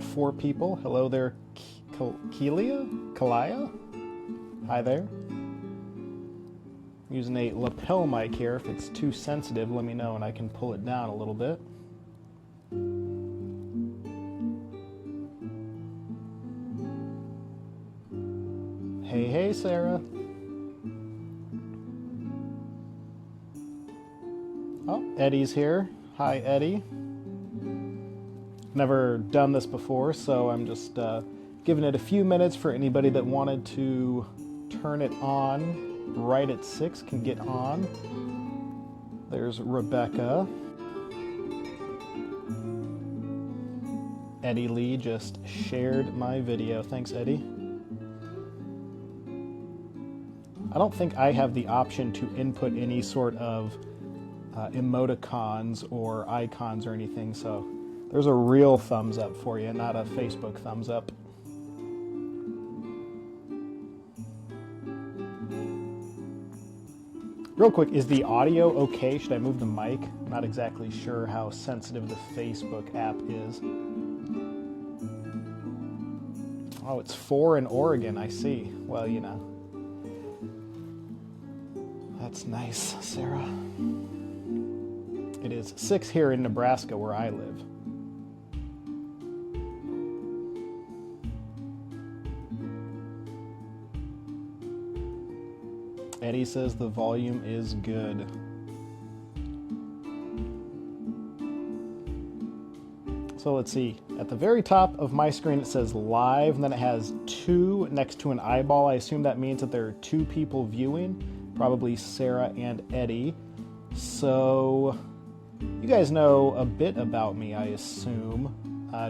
got 4 people. Hello there, Kalia? Hi there. I'm using a lapel mic here. If it's too sensitive, let me know and I can pull it down a little bit. Hey, Sarah. Oh, Eddie's here. Hi, Eddie. Never done this before, so I'm just giving it a few minutes for anybody that wanted to turn it on right at 6 can get on. There's Rebecca. Eddie Lee just shared my video. Thanks, Eddie. I don't think I have the option to input any sort of emoticons or icons or anything, so there's a real thumbs up for you, not a Facebook thumbs up. Real quick, is the audio okay? Should I move the mic? I'm not exactly sure how sensitive the Facebook app is. Oh, it's 4 in Oregon, I see. Well, you know. That's nice, Sarah. It is 6 here in Nebraska where I live. Eddie says the volume is good. So let's see. At the very top of my screen it says live, and then it has 2 next to an eyeball. I assume that means that there are 2 people viewing, probably Sarah and Eddie. So you guys know a bit about me, I assume,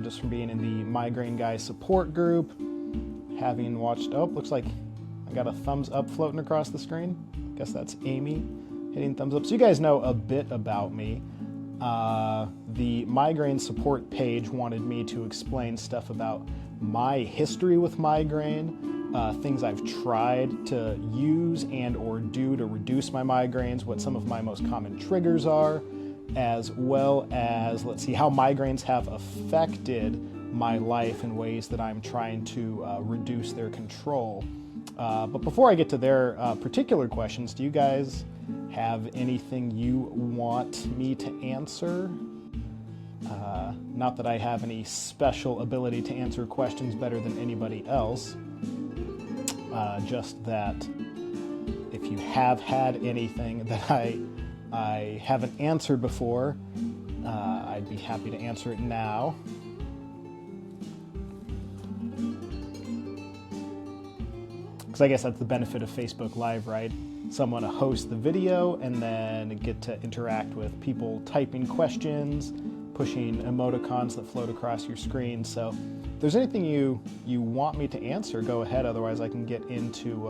just from being in the Migraine Guy support group, having watched, oh, looks like I got a thumbs up floating across the screen. I guess that's Amy hitting thumbs up. So you guys know a bit about me. The migraine support page wanted me to explain stuff about my history with migraine, things I've tried to use and or do to reduce my migraines, what some of my most common triggers are, as well as, let's see, how migraines have affected my life in ways that I'm trying to reduce their control. But before I get to their particular questions, do you guys have anything you want me to answer? Not that I have any special ability to answer questions better than anybody else, just that if you have had anything that I haven't answered before, I'd be happy to answer it now. Because I guess that's the benefit of Facebook Live, right? Someone to host the video and then get to interact with people typing questions, pushing emoticons that float across your screen. So if there's anything you want me to answer, go ahead. Otherwise, I can get into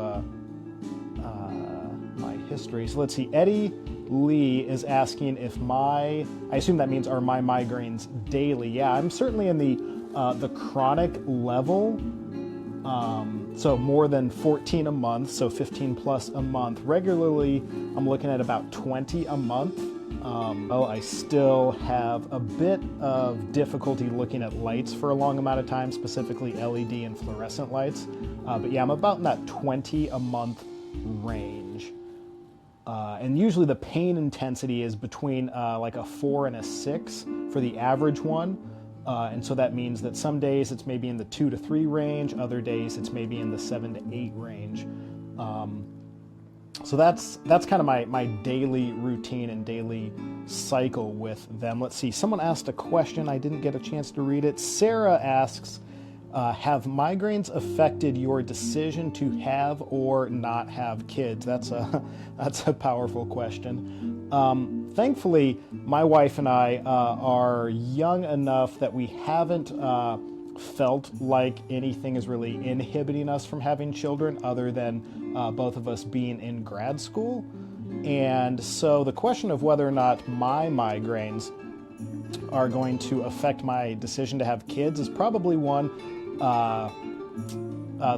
my history. So let's see. Eddie Lee is asking if I assume that means are my migraines daily? Yeah, I'm certainly in the chronic level. So more than 14 a month, so 15 plus a month. Regularly, I'm looking at about 20 a month. Well, I still have a bit of difficulty looking at lights for a long amount of time, specifically LED and fluorescent lights. But yeah, I'm about in that 20 a month range. And usually the pain intensity is between like a 4 and a 6 for the average one. And so that means that some days it's maybe in the 2 to 3 range, other days it's maybe in the 7 to 8 range. So that's kind of my daily routine and daily cycle with them. Let's see, someone asked a question, I didn't get a chance to read it. Sarah asks, have migraines affected your decision to have or not have kids? That's a powerful question. Thankfully, my wife and I are young enough that we haven't felt like anything is really inhibiting us from having children other than both of us being in grad school. And so the question of whether or not my migraines are going to affect my decision to have kids is probably one that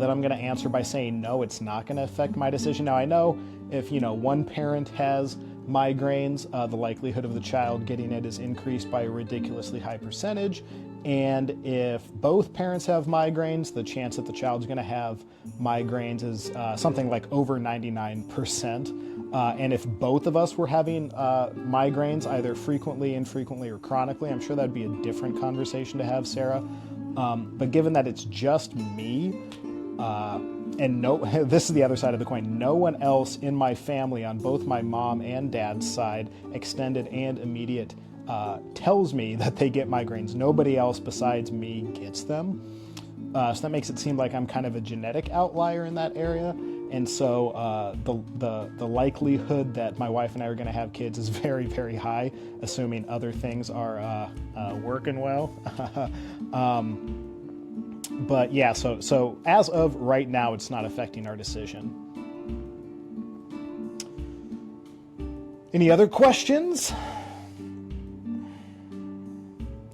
I'm going to answer by saying no, it's not going to affect my decision. Now, I know if one parent has migraines, the likelihood of the child getting it is increased by a ridiculously high percentage. And if both parents have migraines, the chance that the child's going to have migraines is something like over 99%. And if both of us were having migraines, either frequently, infrequently, or chronically, I'm sure that'd be a different conversation to have, Sarah. But given that it's just me, and this is the other side of the coin, no one else in my family on both my mom and dad's side, extended and immediate, tells me that they get migraines. Nobody else besides me gets them. So that makes it seem like I'm kind of a genetic outlier in that area. And so the likelihood that my wife and I are going to have kids is very, very high, assuming other things are working well. But yeah, so as of right now, it's not affecting our decision. Any other questions?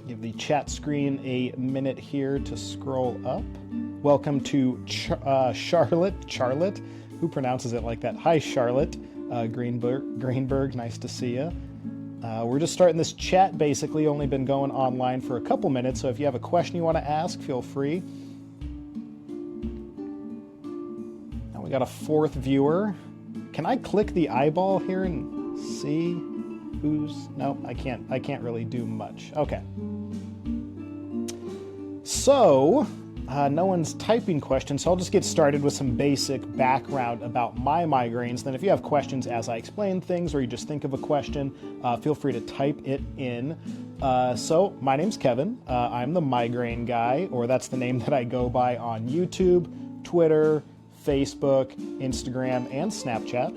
Give the chat screen a minute here to scroll up. Welcome to Charlotte. Who pronounces it like that? Hi, Charlotte. Greenberg, nice to see you. We're just starting this chat, basically. Only been going online for a couple minutes, so if you have a question you want to ask, feel free. Now we got a fourth viewer. Can I click the eyeball here and see who's... No, I can't really do much. Okay. So... no one's typing questions, so I'll just get started with some basic background about my migraines. Then if you have questions as I explain things, or you just think of a question, feel free to type it in. So my name's Kevin. I'm the migraine guy, or that's the name that I go by on YouTube, Twitter, Facebook, Instagram, and Snapchat.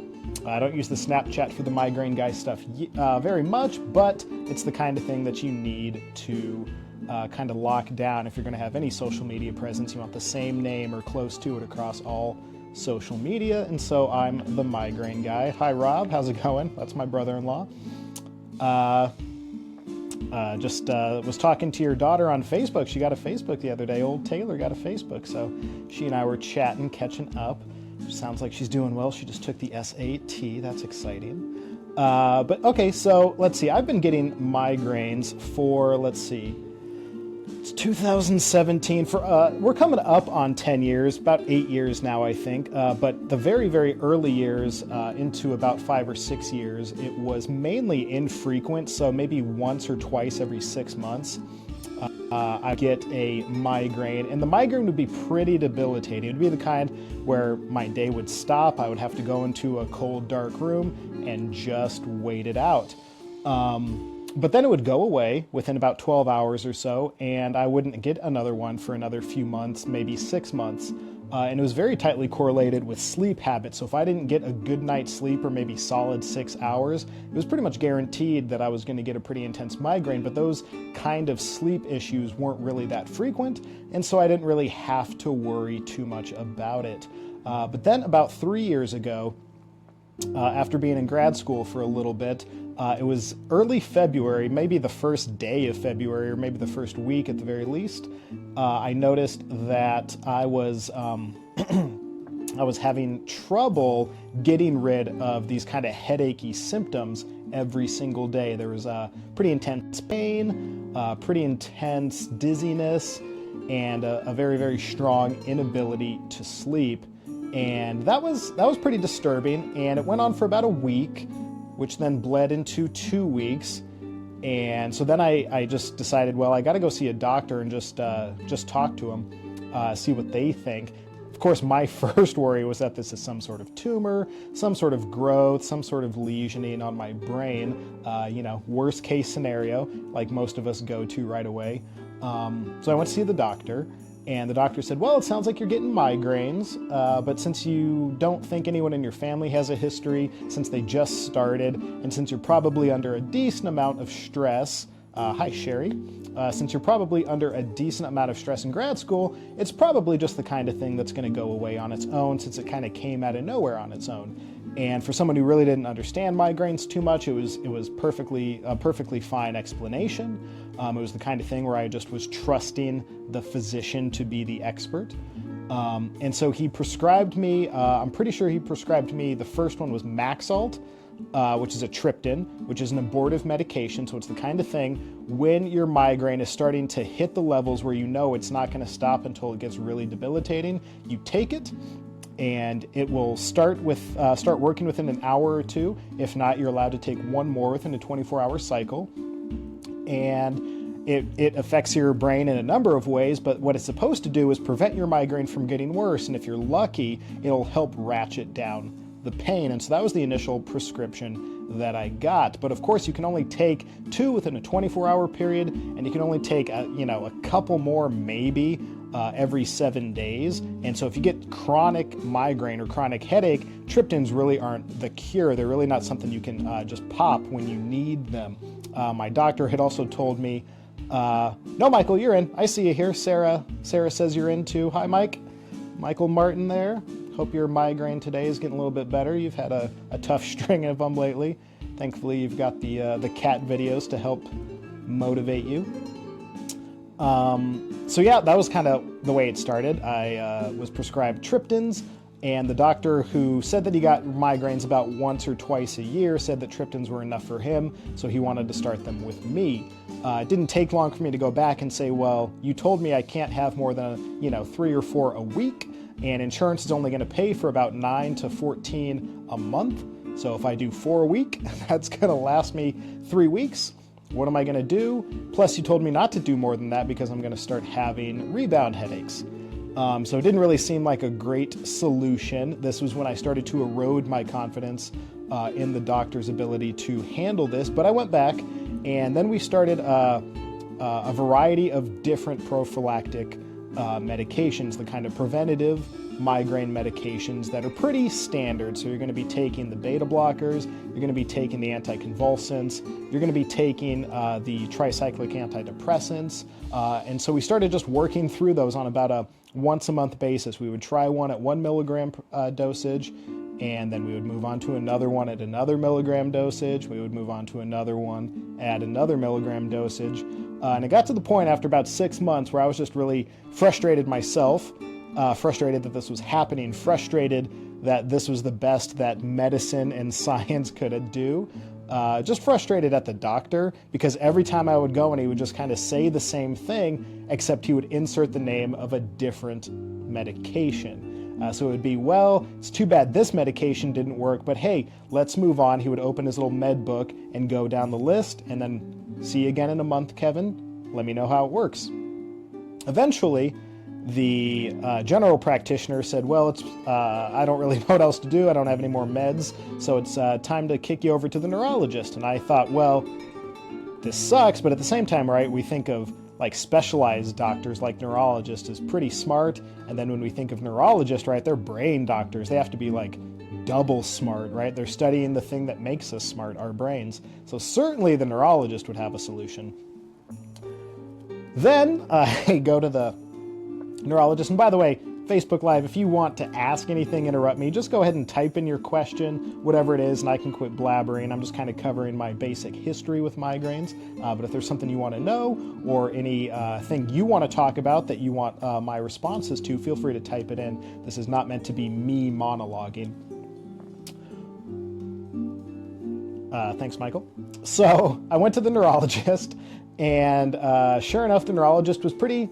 I don't use the Snapchat for the migraine guy stuff very much, but it's the kind of thing that you need to kind of lock down if you're going to have any social media presence. You want the same name or close to it across all social media, and so I'm the migraine guy. Hi, Rob. How's it going? That's my brother-in-law. Just was talking to your daughter on Facebook. She got a Facebook the other day. Old Taylor got a Facebook, so she and I were chatting, catching up. Sounds like she's doing well. She just took the SAT. That's exciting. But okay, so let's see. I've been getting migraines for, let's see, it's 2017. We're coming up on 10 years, about 8 years now, I think. But the very, very early years, into about 5 or 6 years, it was mainly infrequent. So maybe once or twice every 6 months, I get a migraine. And the migraine would be pretty debilitating. It would be the kind where my day would stop. I would have to go into a cold, dark room and just wait it out. But then it would go away within about 12 hours or so, and I wouldn't get another one for another few months, maybe 6 months. And it was very tightly correlated with sleep habits. So if I didn't get a good night's sleep, or maybe solid 6 hours, it was pretty much guaranteed that I was going to get a pretty intense migraine. But those kind of sleep issues weren't really that frequent, and so I didn't really have to worry too much about it. But then about 3 years ago, after being in grad school for a little bit, it was early February, maybe the first day of February, or maybe the first week at the very least. I noticed that I was having trouble getting rid of these kind of headachy symptoms every single day. There was pretty intense pain, pretty intense dizziness, and a very, very strong inability to sleep. And that was pretty disturbing, and it went on for about a week, which then bled into 2 weeks. And so then I just decided, well, I got to go see a doctor and just talk to them, see what they think. Of course, my first worry was that this is some sort of tumor, some sort of growth, some sort of lesioning on my brain, worst case scenario, like most of us go to right away. So I went to see the doctor. And the doctor said, well, it sounds like you're getting migraines, but since you don't think anyone in your family has a history, since they just started, and since you're probably under a decent amount of stress, hi, Sherry, since you're probably under a decent amount of stress in grad school, it's probably just the kind of thing that's going to go away on its own, since it kind of came out of nowhere on its own. And for someone who really didn't understand migraines too much, it was a perfectly fine explanation. It was the kind of thing where I just was trusting the physician to be the expert. And so he prescribed me, I'm pretty sure he prescribed me, the first one was Maxalt. which is a triptan, which is an abortive medication. So it's the kind of thing when your migraine is starting to hit the levels where you know it's not going to stop until it gets really debilitating, you take it, and it will start working within an hour or two. If not, you're allowed to take one more within a 24-hour cycle. And it affects your brain in a number of ways, but what it's supposed to do is prevent your migraine from getting worse, and if you're lucky, it'll help ratchet down the pain. And so that was the initial prescription that I got. But of course, you can only take 2 within a 24-hour period, and you can only take a couple more maybe every 7 days. And so if you get chronic migraine or chronic headache, triptans really aren't the cure. They're really not something you can just pop when you need them. My doctor had also told me, no, Michael, you're in. I see you here. Sarah says you're in too. Hi, Mike. Michael Martin there. Hope your migraine today is getting a little bit better. You've had a tough string of them lately. Thankfully, you've got the cat videos to help motivate you. So yeah, that was kind of the way it started. I was prescribed triptans, and the doctor who said that he got migraines about once or twice a year said that triptans were enough for him, so he wanted to start them with me. It didn't take long for me to go back and say, well, you told me I can't have more than 3 or 4 a week, and insurance is only going to pay for about 9 to 14 a month. So if I do 4 a week, that's going to last me 3 weeks. What am I going to do? Plus, you told me not to do more than that because I'm going to start having rebound headaches. So it didn't really seem like a great solution. This was when I started to erode my confidence in the doctor's ability to handle this. But I went back, and then we started a variety of different prophylactic medications, the kind of preventative migraine medications that are pretty standard. So you're going to be taking the beta blockers, you're going to be taking the anticonvulsants, you're going to be taking the tricyclic antidepressants. And so we started just working through those on about a once-a-month basis. We would try one at 1 milligram dosage, and then we would move on to another one at another milligram dosage. We would move on to another one at another milligram dosage. And it got to the point after about 6 months where I was just really frustrated myself, frustrated that this was happening, frustrated that this was the best that medicine and science could do. Just frustrated at the doctor, because every time I would go and he would just kind of say the same thing, except he would insert the name of a different medication. So it would be, well, it's too bad this medication didn't work, but hey, let's move on. He would open his little med book and go down the list, and then see you again in a month, Kevin. Let me know how it works. Eventually, the general practitioner said, well, it's I don't really know what else to do. I don't have any more meds, so it's time to kick you over to the neurologist. And I thought, well, this sucks, but at the same time, right, we think of like specialized doctors like neurologists as pretty smart, and then when we think of neurologists, right, they're brain doctors. They have to be like double smart, right? They're studying the thing that makes us smart, our brains. So certainly the neurologist would have a solution. Then I go to the neurologist, and by the way, Facebook Live, if you want to ask anything, interrupt me, just go ahead and type in your question, whatever it is, and I can quit blabbering. I'm just kind of covering my basic history with migraines. But if there's something you want to know, or any thing you want to talk about that you want my responses to, feel free to type it in. This is not meant to be me monologuing. Thanks, Michael. So I went to the neurologist, and sure enough, the neurologist was pretty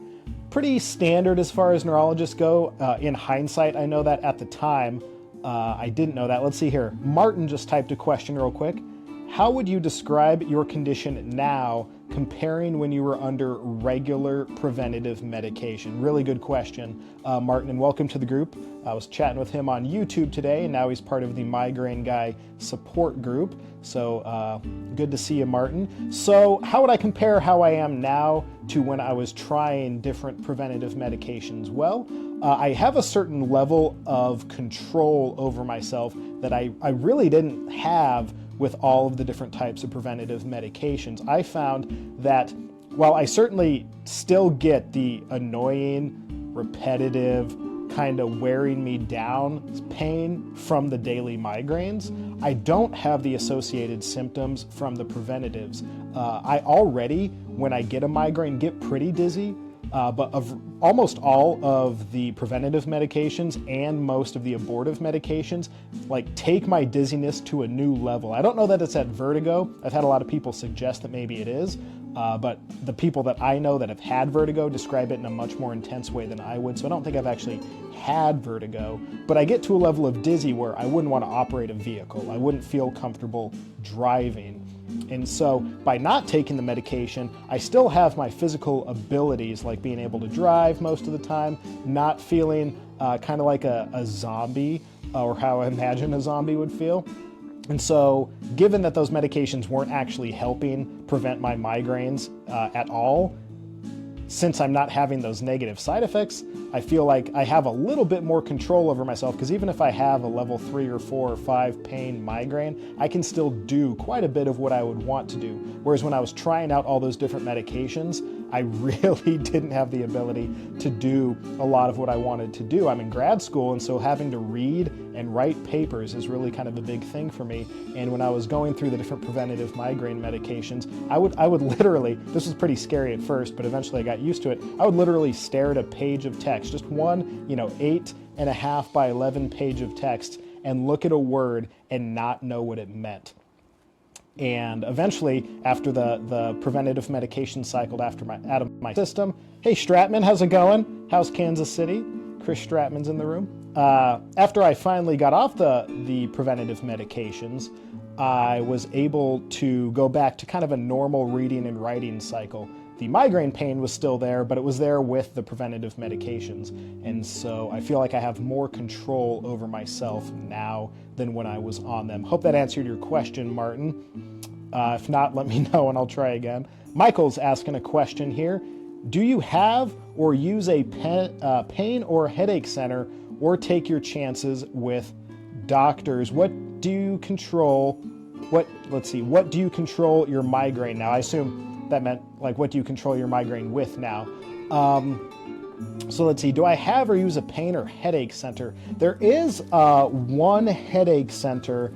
standard as far as neurologists go. In hindsight, I know that. At the time, I didn't know that. Let's see here. Martin just typed a question real quick. How would you describe your condition now comparing when you were under regular preventative medication? Really good question, Martin, and welcome to the group. I was chatting with him on YouTube today, and now he's part of the Migraine Guy support group. So good to see you, Martin. So how would I compare how I am now to when I was trying different preventative medications? Well, I have a certain level of control over myself that I really didn't have with all of the different types of preventative medications. I found that while I certainly still get the annoying, repetitive, kind of wearing me down pain from the daily migraines, I don't have the associated symptoms from the preventatives. I already, when I get a migraine, get pretty dizzy. but of almost all of the preventative medications and most of the abortive medications, like, take my dizziness to a new level. I don't know that it's at vertigo. I've had a lot of people suggest that maybe it is, but the people that I know that have had vertigo describe it in a much more intense way than I would, so I don't think I've actually had vertigo, but I get to a level of dizzy where I wouldn't want to operate a vehicle. I wouldn't feel comfortable driving. And so by not taking the medication, I still have my physical abilities, like being able to drive most of the time, not feeling kind of like a zombie, or how I imagine a zombie would feel. And so given that those medications weren't actually helping prevent my migraines at all, since I'm not having those negative side effects, I feel like I have a little bit more control over myself, because even if I have a level 3 or 4 or 5 pain migraine, I can still do quite a bit of what I would want to do. Whereas when I was trying out all those different medications, I really didn't have the ability to do a lot of what I wanted to do. I'm in grad school, and so having to read and write papers is really kind of a big thing for me. And when I was going through the different preventative migraine medications, I would literally, this was pretty scary at first, but eventually I got used to it, I would literally stare at a page of text, just one, 8.5 by 11 page of text, and look at a word and not know what it meant. And eventually, after the preventative medication cycled out of my system, hey Stratman, how's it going? How's Kansas City? Chris Stratman's in the room. After I finally got off the preventative medications, I was able to go back to kind of a normal reading and writing cycle. The migraine pain was still there, but it was there with the preventative medications. And so I feel like I have more control over myself now than when I was on them. Hope that answered your question, Martin. If not, let me know and I'll try again. Michael's asking a question here. Do you have or use a pain or headache center, or take your chances with doctors? What do you control? What do you control your migraine now? I assume that meant, like, what do you control your migraine with now? So let's see, do I have or use a pain or headache center? There is one headache center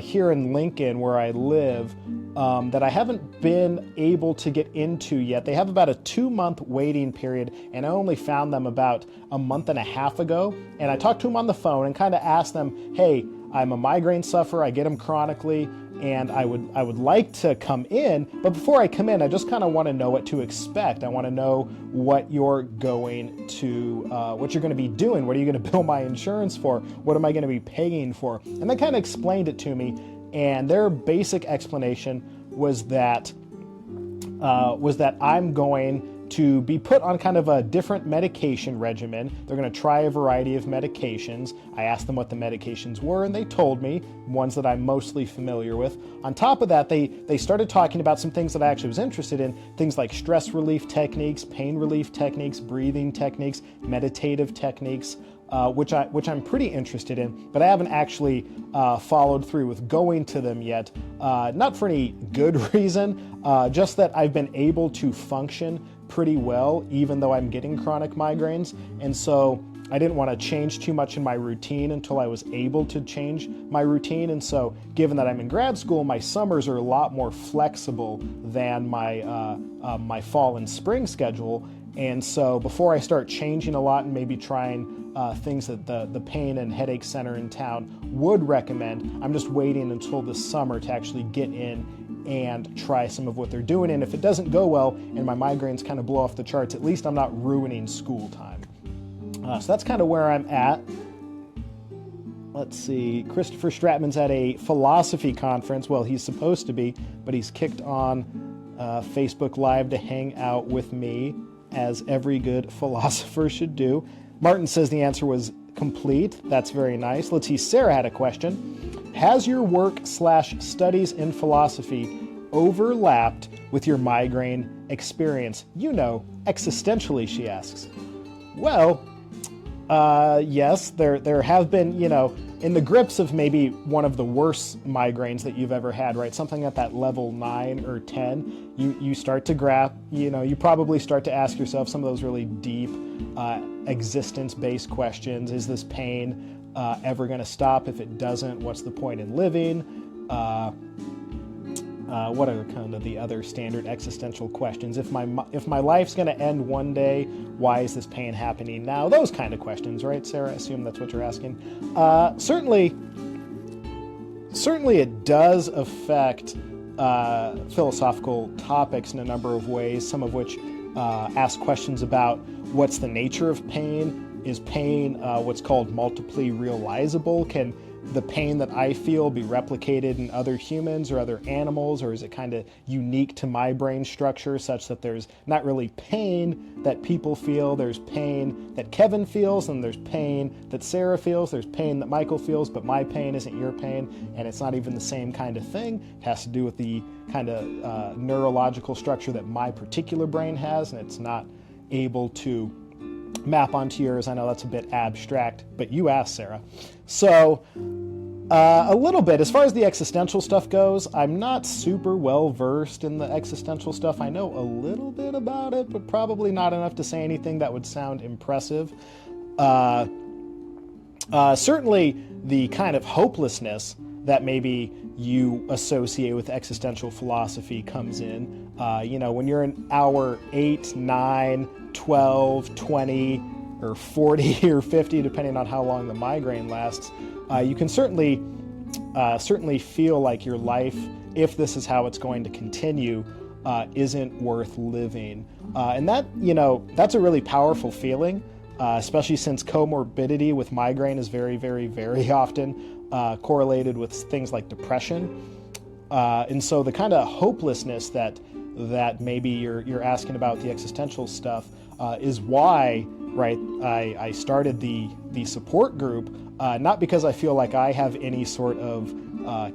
here in Lincoln where I live that I haven't been able to get into yet. They have about a 2-month waiting period, and I only found them about a month and a half ago. And I talked to them on the phone and kind of asked them, hey, I'm a migraine sufferer, I get them chronically, and I would like to come in, but before I come in, I just kind of want to know what to expect. I want to know what you're going to be doing. What are you going to bill my insurance for? What am I going to be paying for? And they kind of explained it to me, and their basic explanation was that I'm going to be put on kind of a different medication regimen. They're going to try a variety of medications. I asked them what the medications were, and they told me ones that I'm mostly familiar with. On top of that, they started talking about some things that I actually was interested in, things like stress relief techniques, pain relief techniques, breathing techniques, meditative techniques, which I'm pretty interested in, but I haven't actually followed through with going to them yet. Not for any good reason, just that I've been able to function pretty well, even though I'm getting chronic migraines. And so I didn't want to change too much in my routine until I was able to change my routine. And so given that I'm in grad school, my summers are a lot more flexible than my fall and spring schedule. And so before I start changing a lot and maybe trying things that the pain and headache center in town would recommend, I'm just waiting until the summer to actually get in and try some of what they're doing. And if it doesn't go well and my migraines kind of blow off the charts, at least I'm not ruining school time. So that's kind of where I'm at. Let's see, Christopher Stratman's at a philosophy conference. Well, he's supposed to be, but he's kicked on Facebook Live to hang out with me, as every good philosopher should do. Martin says the answer was complete. That's very nice. Let's see, Sarah had a question. Has your work/studies in philosophy overlapped with your migraine experience? Existentially, she asks. Well, yes, there have been, in the grips of maybe one of the worst migraines that you've ever had, right? Something at that level 9 or 10, you start to grasp, you probably start to ask yourself some of those really deep existence-based questions. Is this pain ever going to stop? If it doesn't, what's the point in living? What are kind of the other standard existential questions? If my life's going to end one day, why is this pain happening now? Those kind of questions, right, Sarah? I assume that's what you're asking. Certainly it does affect philosophical topics in a number of ways, some of which ask questions about what's the nature of pain. Is pain what's called multiply realizable? Can the pain that I feel be replicated in other humans or other animals, or is it kind of unique to my brain structure such that there's not really pain that people feel? There's pain that Kevin feels, and there's pain that Sarah feels, there's pain that Michael feels, but my pain isn't your pain, and it's not even the same kind of thing. It has to do with the kind of neurological structure that my particular brain has, and it's not able to map onto yours. I know that's a bit abstract, but you asked, Sarah. So a little bit, as far as the existential stuff goes, I'm not super well versed in the existential stuff. I know a little bit about it, but probably not enough to say anything that would sound impressive. Certainly the kind of hopelessness that maybe you associate with existential philosophy comes in. When you're in hour 8, 9, 12, 20, or 40 or 50, depending on how long the migraine lasts, you can certainly feel like your life, if this is how it's going to continue, isn't worth living. And that, that's a really powerful feeling, especially since comorbidity with migraine is very, very, very often correlated with things like depression. And so the kind of hopelessness that maybe you're asking about, the existential stuff, is why, right, I started the support group, not because I feel like I have any sort of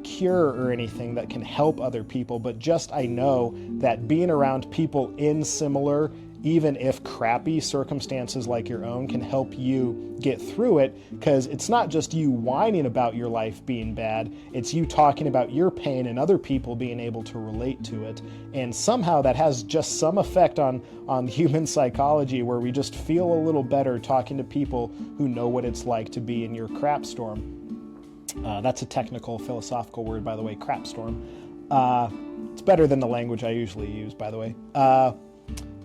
cure or anything that can help other people, but just I know that being around people in similar, even if crappy circumstances like your own, can help you get through it, because it's not just you whining about your life being bad, it's you talking about your pain and other people being able to relate to it. And somehow that has just some effect on human psychology, where we just feel a little better talking to people who know what it's like to be in your crap storm. That's a technical philosophical word, by the way, crap storm. It's better than the language I usually use, by the way.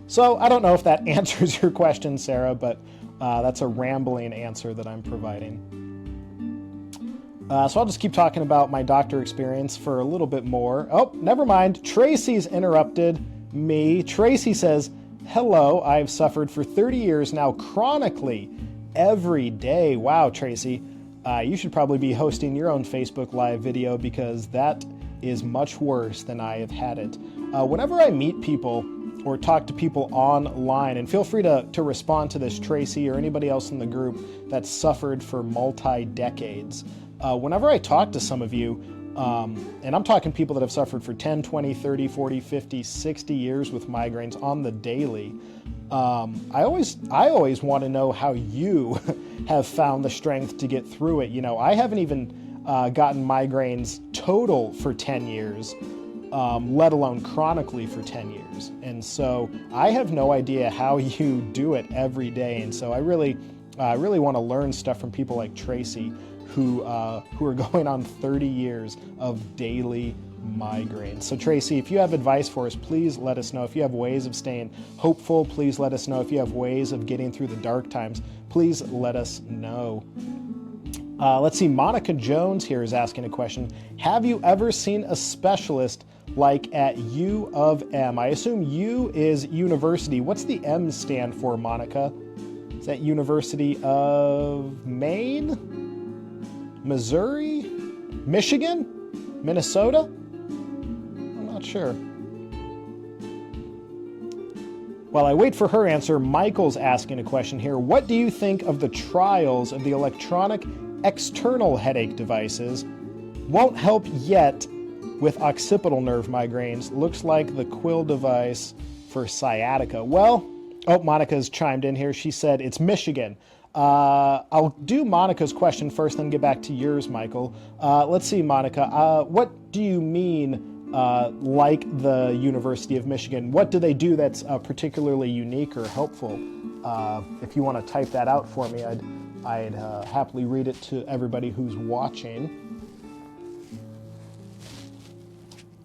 So I don't know if that answers your question, Sarah, but that's a rambling answer that I'm providing. So I'll just keep talking about my doctor experience for a little bit more. Oh, never mind. Tracy's interrupted me. Tracy says, hello, I've suffered for 30 years now chronically every day. Wow, Tracy. You should probably be hosting your own Facebook Live video, because that is much worse than I have had it. Whenever I meet people or talk to people online, and feel free to respond to this, Tracy, or anybody else in the group that's suffered for multi-decades. Whenever I talk to some of you, and I'm talking people that have suffered for 10, 20, 30, 40, 50, 60 years with migraines on the daily, I always want to know how you have found the strength to get through it. I haven't even gotten migraines total for 10 years. Let alone chronically for 10 years. And so I have no idea how you do it every day. And so I really want to learn stuff from people like Tracy, who are going on 30 years of daily migraines. So Tracy, if you have advice for us, please let us know. If you have ways of staying hopeful, please let us know. If you have ways of getting through the dark times, please let us know. Let's see, Monica Jones here is asking a question. Have you ever seen a specialist like at U of M? I assume U is university. What's the M stand for, Monica? Is that University of Maine? Missouri? Michigan? Minnesota? I'm not sure. While I wait for her answer, Michael's asking a question here. What do you think of the trials of the electronic external headache devices? Won't help yet with occipital nerve migraines. Looks like the Quill device for sciatica. Well, Monica's chimed in here. She said it's Michigan. I'll do Monica's question first, then get back to yours, Michael. Let's see, Monica. What do you mean, like the University of Michigan? What do they do that's particularly unique or helpful? If you want to type that out for me, I'd happily read it to everybody who's watching.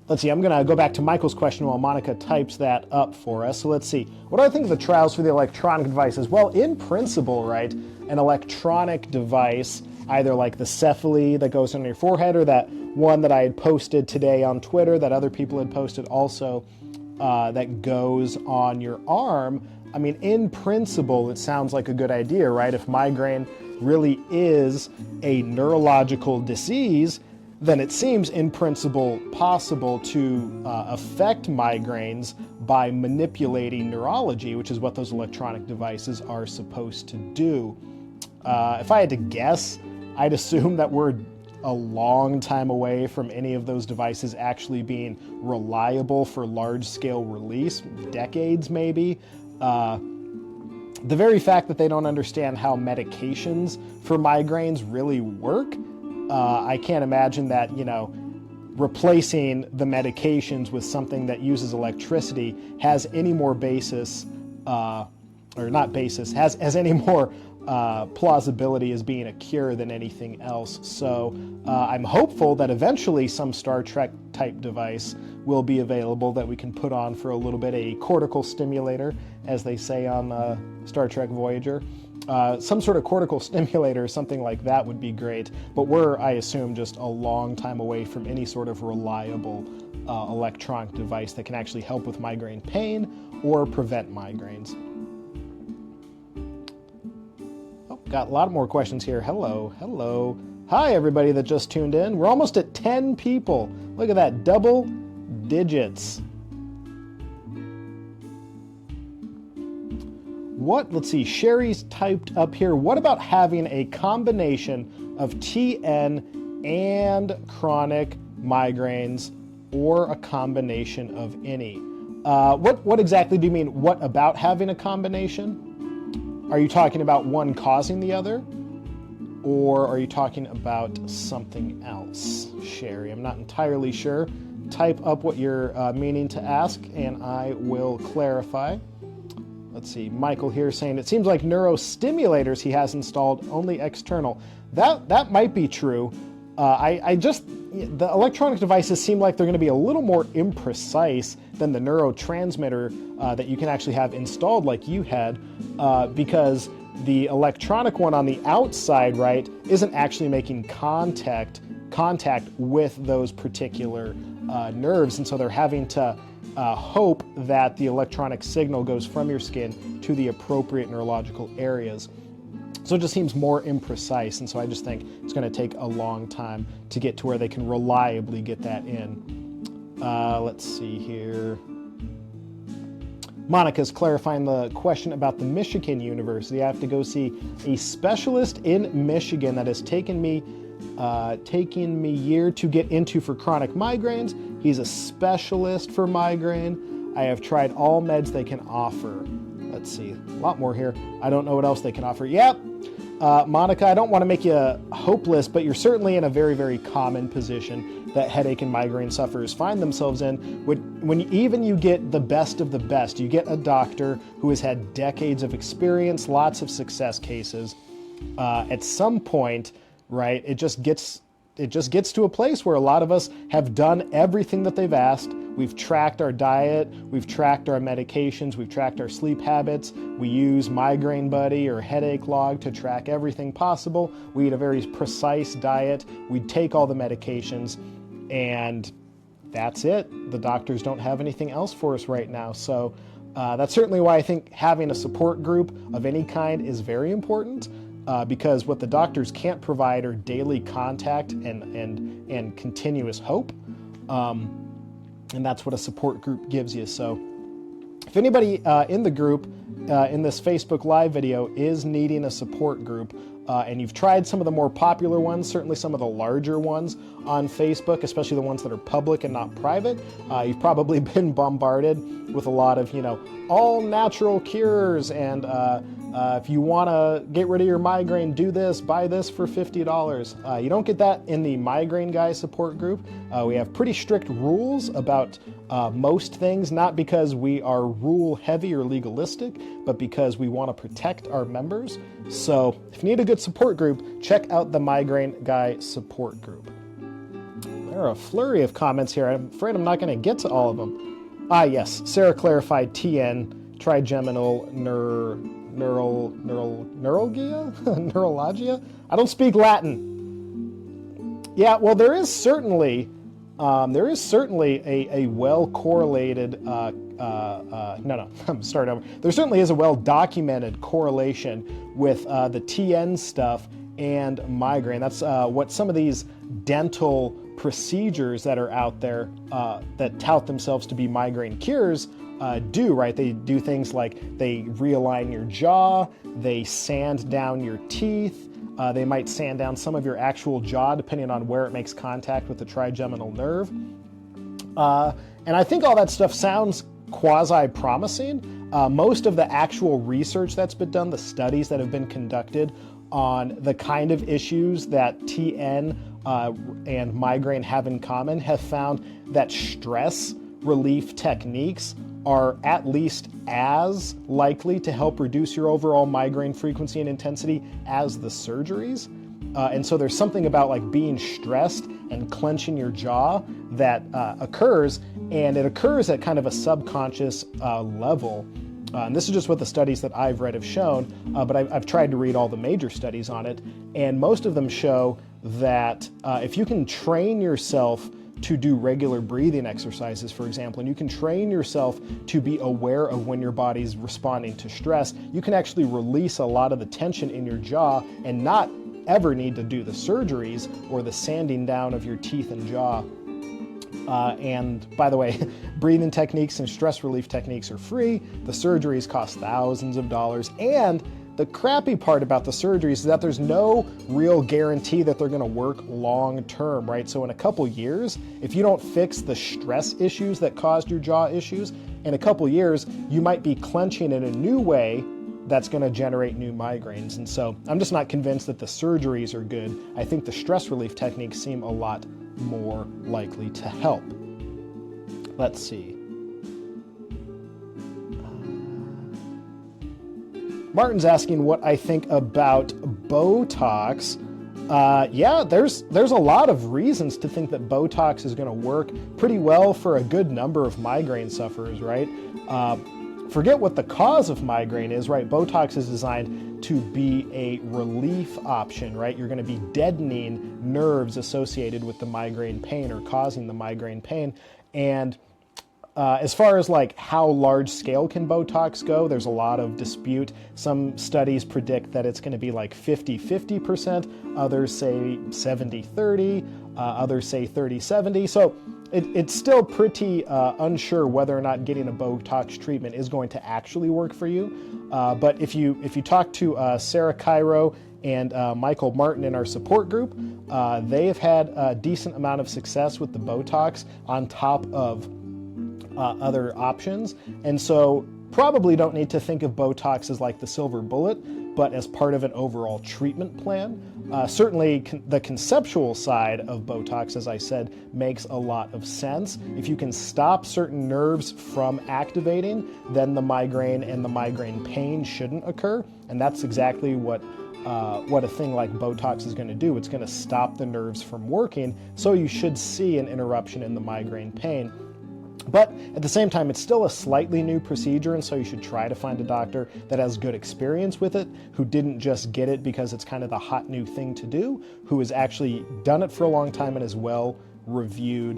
let's see, I'm going to go back to Michael's question while Monica types that up for us. So let's see. What do I think of the trials for the electronic devices? Well, in principle, right, an electronic device, either like the Cephally that goes on your forehead or that one that I had posted today on Twitter that other people had posted also that goes on your arm. I mean, in principle, it sounds like a good idea, right? If migraine really is a neurological disease, then it seems in principle possible to affect migraines by manipulating neurology, which is what those electronic devices are supposed to do. If I had to guess, I'd assume that we're a long time away from any of those devices actually being reliable for large-scale release, decades maybe. The very fact that they don't understand how medications for migraines really work, I can't imagine that, replacing the medications with something that uses electricity has any more basis, or not basis, has any more plausibility as being a cure than anything else. So I'm hopeful that eventually some Star Trek type device will be available that we can put on for a little bit, a cortical stimulator, as they say on Star Trek Voyager. Some sort of cortical stimulator or something like that would be great, but we're, I assume, just a long time away from any sort of reliable electronic device that can actually help with migraine pain or prevent migraines. Got a lot more questions here. Hello. Hi, everybody that just tuned in. We're almost at 10 people. Look at that, double digits. Let's see, Sherry's typed up here. What about having a combination of TN and chronic migraines, or a combination of any? What exactly do you mean, what about having a combination? Are you talking about one causing the other? Or are you talking about something else, Sherry? I'm not entirely sure. Type up what you're meaning to ask, and I will clarify. Let's see, Michael here saying, it seems like neurostimulators he has installed only external. That might be true. The electronic devices seem like they're going to be a little more imprecise than the neurotransmitter that you can actually have installed like you had, because the electronic one on the outside, right, isn't actually making contact with those particular nerves, and so they're having to hope that the electronic signal goes from your skin to the appropriate neurological areas. So it just seems more imprecise, and so I just think it's going to take a long time to get to where they can reliably get that in. Let's see here. Monica's clarifying the question about the Michigan University. I have to go see a specialist in Michigan that has taken me year to get into for chronic migraines. He's a specialist for migraine. I have tried all meds they can offer. Let's see, a lot more here. I don't know what else they can offer. Yep. Monica, I don't want to make you hopeless, but you're certainly in a very, very common position that headache and migraine sufferers find themselves in. When you get the best of the best, you get a doctor who has had decades of experience, lots of success cases. At some point, right, it just gets to a place where a lot of us have done everything that they've asked. We've tracked our diet, we've tracked our medications, we've tracked our sleep habits. We use Migraine Buddy or Headache Log to track everything possible. We eat a very precise diet. We take all the medications, and that's it. The doctors don't have anything else for us right now. So that's certainly why I think having a support group of any kind is very important. Because what the doctors can't provide are daily contact and continuous hope. And that's what a support group gives you. So if anybody in the group, in this Facebook Live video, is needing a support group, and you've tried some of the more popular ones, certainly some of the larger ones on Facebook, especially the ones that are public and not private, you've probably been bombarded with a lot of, all natural cures, and if you want to get rid of your migraine, do this, buy this for $50. You don't get that in the Migraine Guy support group. We have pretty strict rules about most things, not because we are rule heavy or legalistic, but because we want to protect our members. So if you need a good support group, check out the Migraine Guy support group. There are a flurry of comments here. I'm afraid I'm not going to get to all of them. Ah, yes. Sarah clarified TN, trigeminal neuralgia? I don't speak Latin. Yeah, well, there is certainly a well correlated. I'm starting over. There certainly is a well documented correlation with the TN stuff and migraine. That's what some of these dental procedures that are out there that tout themselves to be migraine cures do, right? They do things like they realign your jaw, they sand down your teeth, they might sand down some of your actual jaw depending on where it makes contact with the trigeminal nerve. And I think all that stuff sounds quasi-promising. Most of the actual research that's been done, the studies that have been conducted on the kind of issues that TN and migraine have in common, have found that stress relief techniques are at least as likely to help reduce your overall migraine frequency and intensity as the surgeries. And so there's something about like being stressed and clenching your jaw that occurs, and it occurs at kind of a subconscious level. And this is just what the studies that I've read have shown, but I've tried to read all the major studies on it, and most of them show that if you can train yourself to do regular breathing exercises, for example, and you can train yourself to be aware of when your body's responding to stress, you can actually release a lot of the tension in your jaw and not ever need to do the surgeries or the sanding down of your teeth and jaw. And by the way, breathing techniques and stress relief techniques are free. The surgeries cost thousands of dollars. And the crappy part about the surgeries is that there's no real guarantee that they're going to work long term, right? So in a couple years, if you don't fix the stress issues that caused your jaw issues, in a couple years, you might be clenching in a new way that's going to generate new migraines. And so I'm just not convinced that the surgeries are good. I think the stress relief techniques seem a lot more likely to help. Let's see. Martin's asking what I think about Botox. Yeah, there's a lot of reasons to think that Botox is going to work pretty well for a good number of migraine sufferers, right? Forget what the cause of migraine is, right? Botox is designed to be a relief option, right? You're going to be deadening nerves associated with the migraine pain or causing the migraine pain. And as far as like how large scale can Botox go, there's a lot of dispute. Some studies predict that it's going to be like 50-50%. Others say 70-30. Others say 30-70. So it's still pretty unsure whether or not getting a Botox treatment is going to actually work for you. But if you talk to Sarah Cairo and Michael Martin in our support group, they have had a decent amount of success with the Botox on top of other options. And so probably don't need to think of Botox as like the silver bullet, but as part of an overall treatment plan. Certainly the conceptual side of Botox, as I said, makes a lot of sense. If you can stop certain nerves from activating, then the migraine and the migraine pain shouldn't occur. And that's exactly what a thing like Botox is going to do. It's going to stop the nerves from working, so you should see an interruption in the migraine pain. But at the same time, it's still a slightly new procedure, and so you should try to find a doctor that has good experience with it, who didn't just get it because it's kind of the hot new thing to do, who has actually done it for a long time and is well reviewed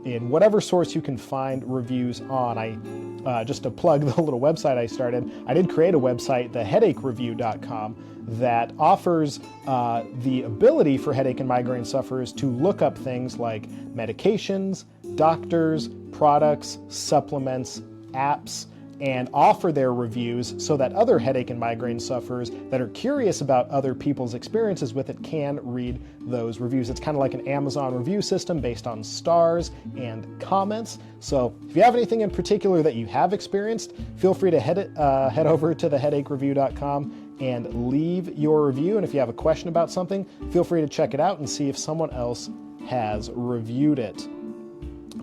in whatever source you can find reviews on. Just to plug the little website I started, I did create a website, theheadachreview.com, that offers the ability for headache and migraine sufferers to look up things like medications, doctors, products, supplements, apps, and offer their reviews so that other headache and migraine sufferers that are curious about other people's experiences with it can read those reviews. It's kind of like an Amazon review system based on stars and comments. So if you have anything in particular that you have experienced, feel free to head over to theheadachreview.com and leave your review. And if you have a question about something, feel free to check it out and see if someone else has reviewed it.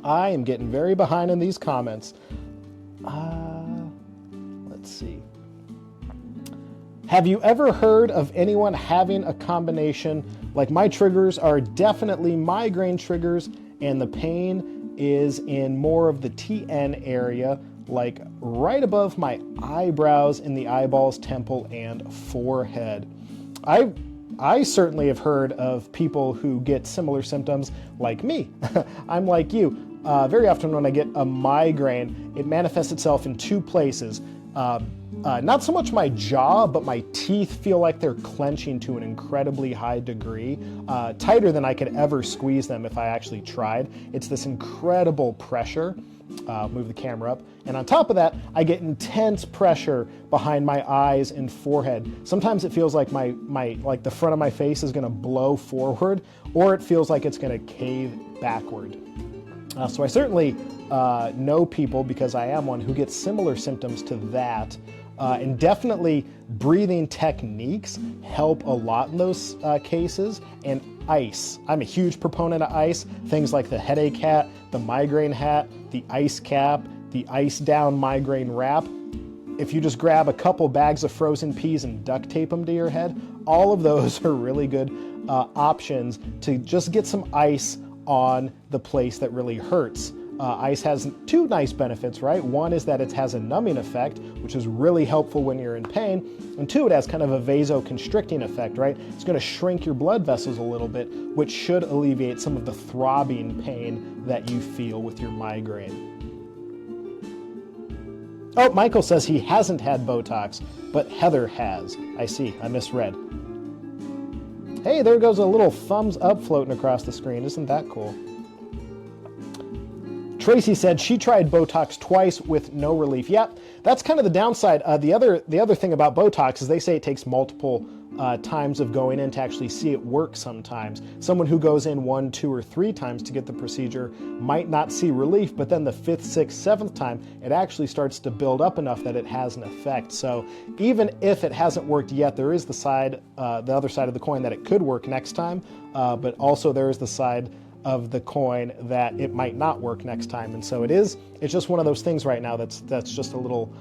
I am getting very behind in these comments. Let's see. Have you ever heard of anyone having a combination Like my triggers are definitely migraine triggers, and the pain is in more of the TN area, like right above my eyebrows, in the eyeballs, temple, and forehead. I certainly have heard of people who get similar symptoms like me. I'm like you. Very often when I get a migraine, it manifests itself in two places. Not so much my jaw, but my teeth feel like they're clenching to an incredibly high degree, tighter than I could ever squeeze them if I actually tried. It's this incredible pressure. Move the camera up. And on top of that, I get intense pressure behind my eyes and forehead. Sometimes it feels like like the front of my face is gonna blow forward, or it feels like it's gonna cave backward. So I certainly know people, because I am one, who gets similar symptoms to that. And definitely breathing techniques help a lot in those cases. And ice. I'm a huge proponent of ice. Things like the headache hat, the migraine hat, the ice cap, the ice down migraine wrap. If you just grab a couple bags of frozen peas and duct tape them to your head, all of those are really good options to just get some ice on the place that really hurts. Ice has two nice benefits, right? One is that it has a numbing effect, which is really helpful when you're in pain. And two, it has kind of a vasoconstricting effect, right? It's going to shrink your blood vessels a little bit, which should alleviate some of the throbbing pain that you feel with your migraine. Oh, Michael says he hasn't had Botox, but Heather has. I see, I misread. Hey, there goes a little thumbs up floating across the screen. Isn't that cool? Tracy said she tried Botox twice with no relief. Yeah, that's kind of the downside. The other thing about Botox is they say it takes multiple times of going in to actually see it work sometimes. Someone who goes in 1, 2, or 3 times to get the procedure might not see relief, but then the 5th, 6th, 7th time, it actually starts to build up enough that it has an effect. So even if it hasn't worked yet, there is the other side of the coin that it could work next time, but also there is the side of the coin that it might not work next time. And so it's just one of those things right now that's just a little,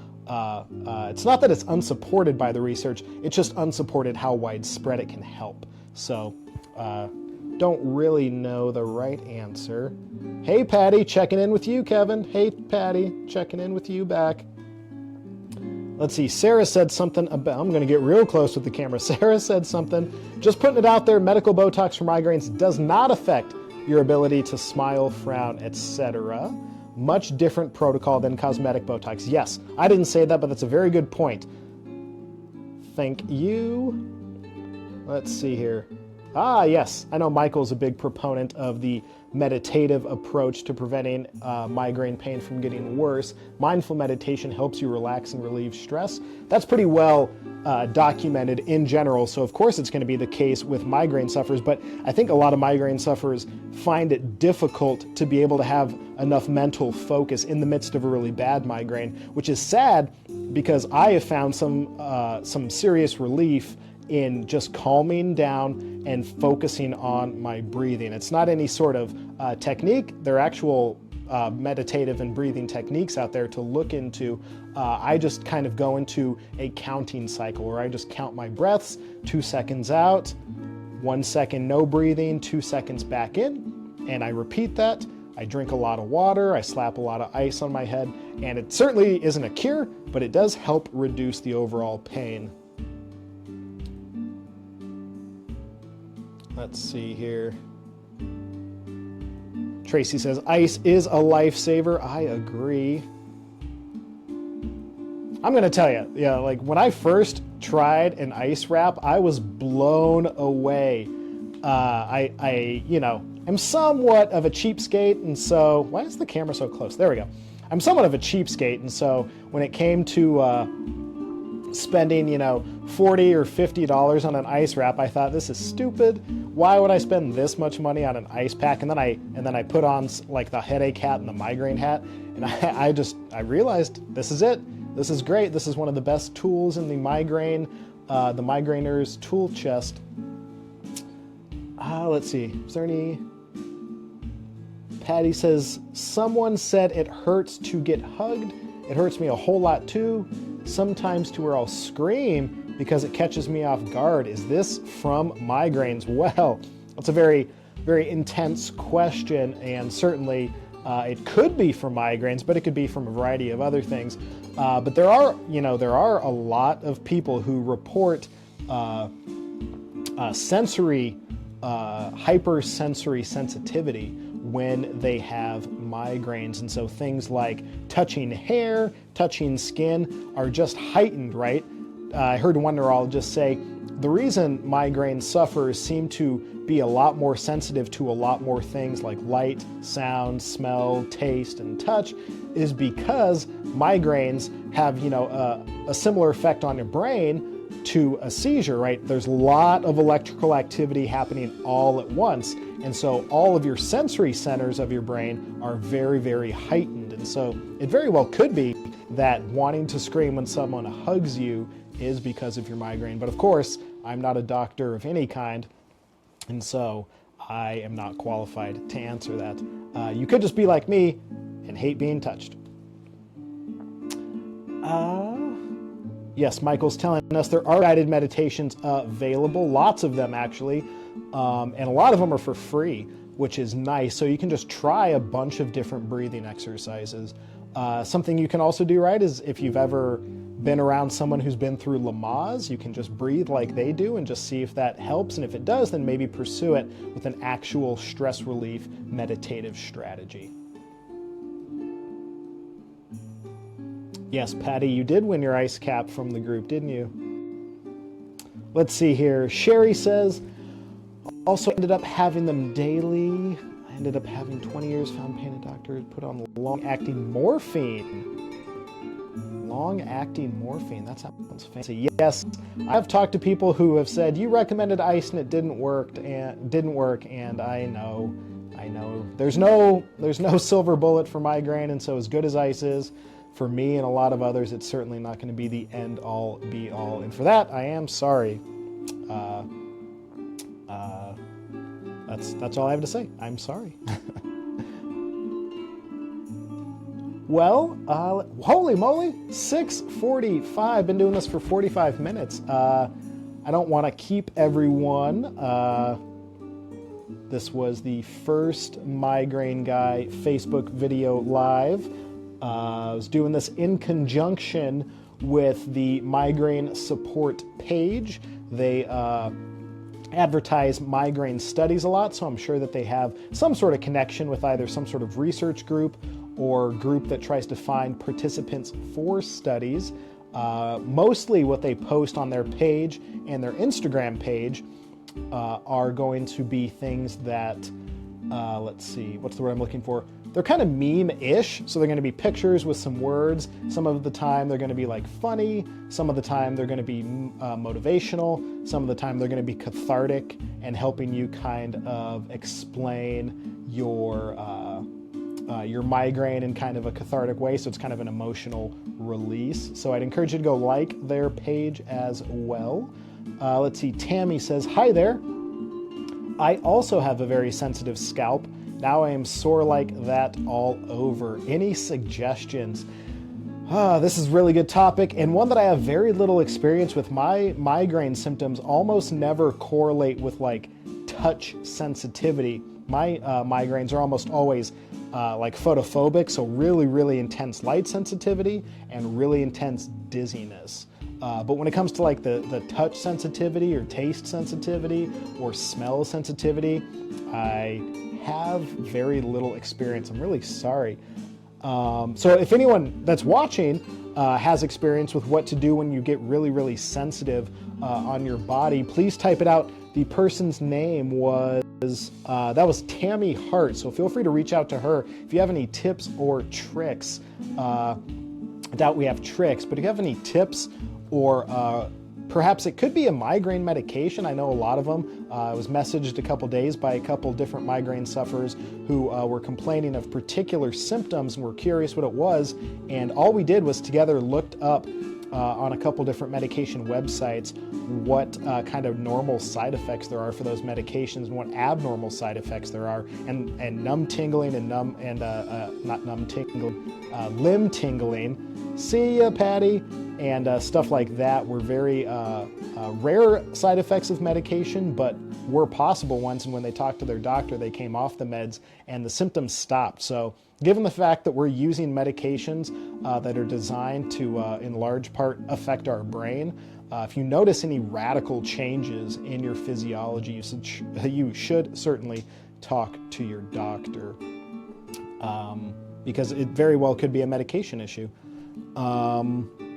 it's not that it's unsupported by the research, it's just unsupported how widespread it can help. So don't really know the right answer. Hey Patty, checking in with you, Kevin. Hey Patty, checking in with you back. Let's see, Sarah said something about, I'm gonna get real close with the camera. Sarah said something, just putting it out there, medical Botox for migraines does not affect your ability to smile, frown, etc. Much different protocol than cosmetic Botox. Yes, I didn't say that, but that's a very good point. Thank you. Let's see here. Ah, yes, I know Michael's a big proponent of the meditative approach to preventing migraine pain from getting worse. Mindful meditation helps you relax and relieve stress. That's pretty well documented in general, so of course it's going to be the case with migraine sufferers, but I think a lot of migraine sufferers find it difficult to be able to have enough mental focus in the midst of a really bad migraine, which is sad because I have found some serious relief in just calming down and focusing on my breathing. It's not any sort of technique. There are actual meditative and breathing techniques out there to look into. I just kind of go into a counting cycle where I just count my breaths, 2 seconds out, 1 second no breathing, 2 seconds back in, and I repeat that. I drink a lot of water, I slap a lot of ice on my head, and it certainly isn't a cure, but it does help reduce the overall pain. Let's see here. Tracy says, ice is a lifesaver. I agree. I'm going to tell you, like when I first tried an ice wrap, I was blown away. I am somewhat of a cheapskate, and so, why is the camera so close? There we go. I'm somewhat of a cheapskate, and so when it came to spending, $40 or $50 on an ice wrap, I thought, this is stupid. Why would I spend this much money on an ice pack? And then I put on like the headache hat and the migraine hat, and I realized this is it. This is great. This is one of the best tools in the migrainer's tool chest. Let's see. Is there any? Patty says, someone said it hurts to get hugged. It hurts me a whole lot too. Sometimes to where I'll scream because it catches me off guard. Is this from migraines? Well, that's a very, very intense question, and certainly it could be from migraines, but it could be from a variety of other things. But there are a lot of people who report hypersensory sensitivity when they have migraines. And so things like touching hair, touching skin are just heightened, right? I heard one neurologist say the reason migraine sufferers seem to be a lot more sensitive to a lot more things like light, sound, smell, taste, and touch is because migraines have, a similar effect on your brain to a seizure, right? There's a lot of electrical activity happening all at once. And so all of your sensory centers of your brain are very, very heightened. And so it very well could be that wanting to scream when someone hugs you is because of your migraine. But of course, I'm not a doctor of any kind, and so I am not qualified to answer that. You could just be like me and hate being touched. Yes, Michael's telling us there are guided meditations available, lots of them actually, and a lot of them are for free, which is nice. So you can just try a bunch of different breathing exercises. Something you can also do, right, is if you've ever been around someone who's been through Lamaze, you can just breathe like they do and just see if that helps. And if it does, then maybe pursue it with an actual stress relief meditative strategy. Yes, Patty, you did win your ice cap from the group, didn't you? Let's see here. Sherry says, also ended up having them daily. I ended up having 20 years, found pain, a doctor put on long-acting morphine. Long-acting morphine, that sounds fancy. Yes, I've talked to people who have said, you recommended ice and it didn't work, and I know. There's no silver bullet for migraine, and so as good as ice is, for me and a lot of others, it's certainly not going to be the end-all, be-all. And for that, I am sorry. That's all I have to say. I'm sorry. Well, holy moly, 6:45. Been doing this for 45 minutes. I don't want to keep everyone. This was the first Migraine Guy Facebook video live. I was doing this in conjunction with the migraine support page. They advertise migraine studies a lot, so I'm sure that they have some sort of connection with either some sort of research group or group that tries to find participants for studies. Mostly what they post on their page and their Instagram page are going to be things that, let's see, what's the word I'm looking for? They're kind of meme-ish, so they're going to be pictures with some words. Some of the time they're going to be like funny. Some of the time they're going to be motivational. Some of the time they're going to be cathartic and helping you kind of explain your migraine in kind of a cathartic way, so it's kind of an emotional release. So I'd encourage you to go like their page as well. Let's see, Tammy says, hi there. I also have a very sensitive scalp. Now I am sore like that all over. Any suggestions? This is a really good topic, and one that I have very little experience with. My migraine symptoms almost never correlate with like touch sensitivity. My migraines are almost always like photophobic, so really, really intense light sensitivity and really intense dizziness. But when it comes to like the touch sensitivity or taste sensitivity or smell sensitivity, I have very little experience. I'm really sorry. So if anyone that's watching has experience with what to do when you get really, really sensitive on your body, please type it out. The person's name was, that was Tammy Hart, so feel free to reach out to her if you have any tips or tricks. I doubt we have tricks, but if you have any tips or perhaps it could be a migraine medication. I know a lot of them. I was messaged a couple days by a couple different migraine sufferers who were complaining of particular symptoms and were curious what it was. And all we did was together looked up on a couple different medication websites what kind of normal side effects there are for those medications and what abnormal side effects there are. And numb tingling and limb tingling. See ya, Patty. and stuff like that were very rare side effects of medication, but were possible ones. And when they talked to their doctor, they came off the meds and the symptoms stopped. So given the fact that we're using medications that are designed to, in large part, affect our brain, if you notice any radical changes in your physiology, you should certainly talk to your doctor, because it very well could be a medication issue.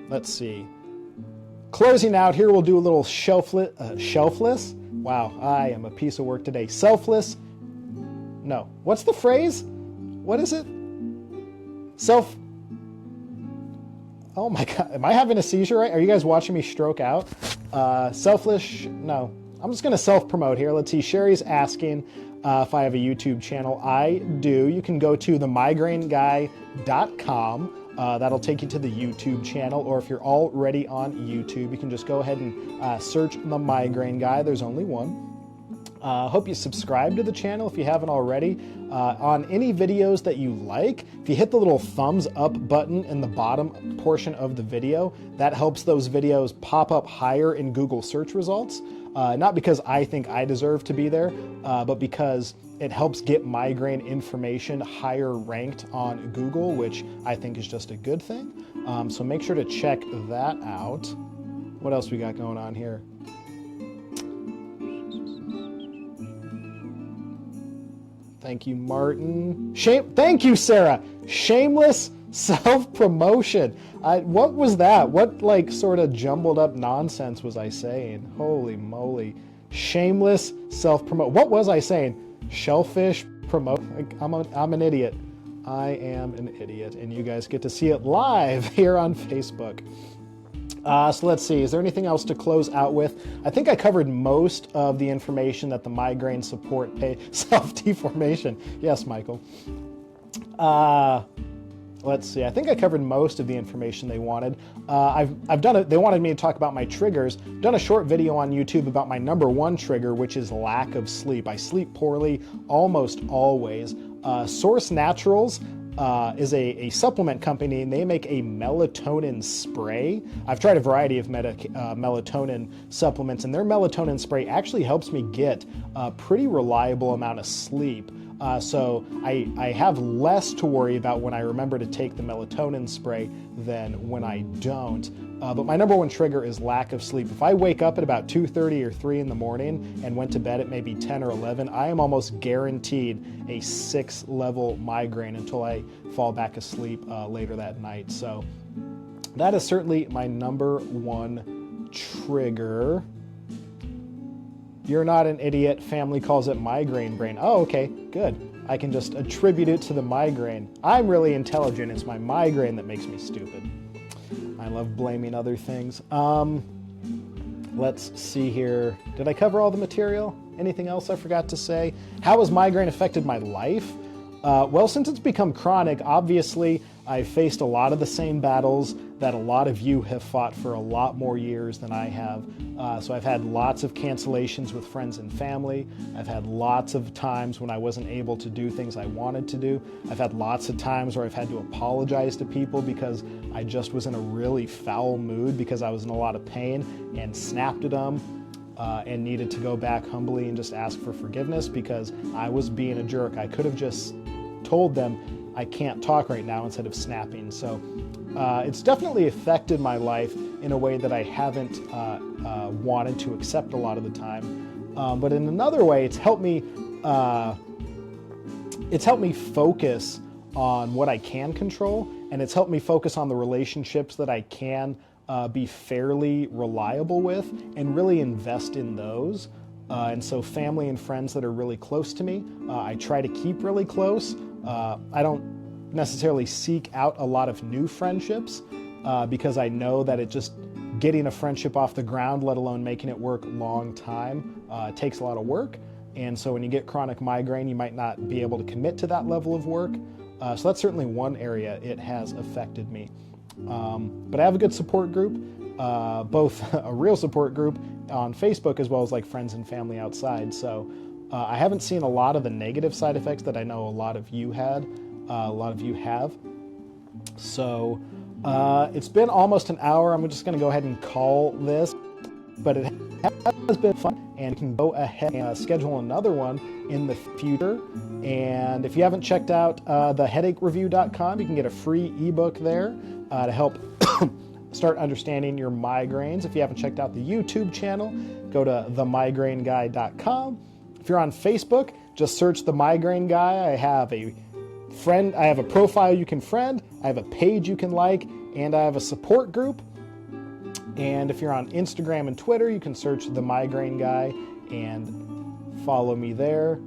Let's see. Closing out here, we'll do a little shelfless. Wow, I am a piece of work today. Selfless. No. What's the phrase? What is it? Oh my God, am I having a seizure? Right? Are you guys watching me stroke out? Selfish. No. I'm just going to self-promote here. Let's see. Sherry's asking if I have a YouTube channel. I do. You can go to themigraineguy.com. That'll take you to the YouTube channel, or if you're already on YouTube, you can just go ahead and search The Migraine Guy. There's only one. Hope you subscribe to the channel if you haven't already. On any videos that you like, if you hit the little thumbs up button in the bottom portion of the video, that helps those videos pop up higher in Google search results. Not because I think I deserve to be there, but because it helps get migraine information higher ranked on Google, which I think is just a good thing. So make sure to check that out. What else we got going on here? Thank you, Martin. Thank you, Sarah. Shameless self-promotion. What was that? What sort of jumbled up nonsense was I saying? Holy moly. Shameless self-promote. What was I saying? Shellfish promote. I'm an idiot. I am an idiot, and you guys get to see it live here on Facebook. So let's see, is there anything else to close out with? I think I covered most of the information that the migraine support self-deformation. Yes, Michael. Let's see, I think I covered most of the information they wanted. I've done it. They wanted me to talk about my triggers. Done a short video on YouTube about my number one trigger, which is lack of sleep. I sleep poorly almost always. Source Naturals is a supplement company, and they make a melatonin spray. I've tried a variety of melatonin supplements, and their melatonin spray actually helps me get a pretty reliable amount of sleep. So I have less to worry about when I remember to take the melatonin spray than when I don't. But my number one trigger is lack of sleep. If I wake up at about 2:30 or 3 in the morning and went to bed at maybe 10 or 11, I am almost guaranteed a 6-level migraine until I fall back asleep later that night. So that is certainly my number one trigger. You're not an idiot. Family calls it migraine brain. Oh, okay, good. I can just attribute it to the migraine. I'm really intelligent. It's my migraine that makes me stupid. I love blaming other things. Let's see here. Did I cover all the material? Anything else I forgot to say? How has migraine affected my life? Well, since it's become chronic, obviously I've faced a lot of the same battles that a lot of you have fought for a lot more years than I have. So I've had lots of cancellations with friends and family. I've had lots of times when I wasn't able to do things I wanted to do. I've had lots of times where I've had to apologize to people because I just was in a really foul mood because I was in a lot of pain and snapped at them. And needed to go back humbly and just ask for forgiveness because I was being a jerk. I could have just told them I can't talk right now instead of snapping. So it's definitely affected my life in a way that I haven't wanted to accept a lot of the time. But in another way, it's helped me focus on what I can control, and it's helped me focus on the relationships that I can be fairly reliable with and really invest in those. And so family and friends that are really close to me, I try to keep really close. I don't necessarily seek out a lot of new friendships because I know that it just getting a friendship off the ground, let alone making it work long time, takes a lot of work. And so when you get chronic migraine, you might not be able to commit to that level of work. So that's certainly one area it has affected me. But I have a good support group, both a real support group on Facebook as well as like friends and family outside. So I haven't seen a lot of the negative side effects that I know a lot of you have. So It's been almost an hour. I'm just going to go ahead and call this, but it has been fun, and you can go ahead and schedule another one in the future. And if you haven't checked out theheadachreview.com, you can get a free ebook there to help start understanding your migraines. If you haven't checked out the YouTube channel, go to themigraineguy.com. If you're on Facebook, just search The Migraine Guy. I have a profile you can friend, I have a page you can like, and I have a support group. And if you're on Instagram and Twitter, you can search The Migraine Guy and follow me there.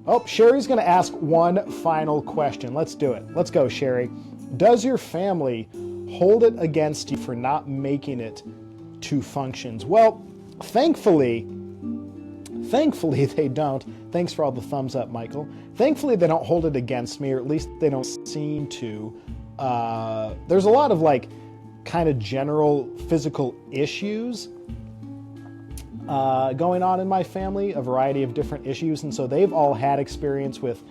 Oh, Sherry's going to ask one final question. Let's do it. Let's go, Sherry. Does your family hold it against you for not making it to functions? Well, thankfully they don't. Thanks for all the thumbs up, Michael. Thankfully they don't hold it against me, or at least they don't seem to. There's a lot of like kind of general physical issues going on in my family, a variety of different issues, and so they've all had experience with,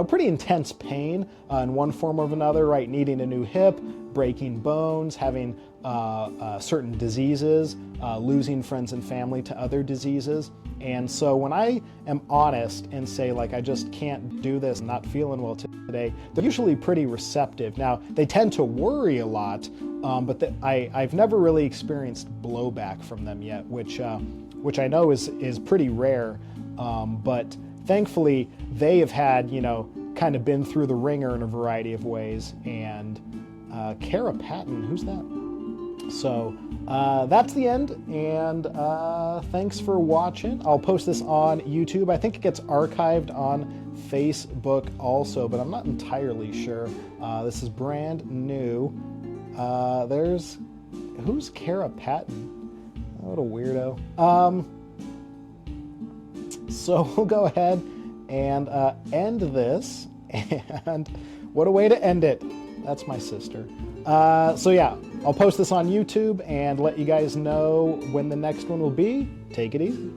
pretty intense pain in one form or another, right? Needing a new hip, breaking bones, having certain diseases, losing friends and family to other diseases. And so when I am honest and say, like, I just can't do this, I'm not feeling well today, they're usually pretty receptive. Now, they tend to worry a lot, but I've never really experienced blowback from them yet, which I know is pretty rare. But thankfully, they have had, kind of been through the ringer in a variety of ways. And Kara Patton, who's that? So that's the end, and thanks for watching. I'll post this on YouTube. I think it gets archived on Facebook also, but I'm not entirely sure. This is brand new. Who's Kara Patton? What a weirdo. So we'll go ahead and end this, and what a way to end it. That's my sister. So yeah, I'll post this on YouTube and let you guys know when the next one will be. Take it easy.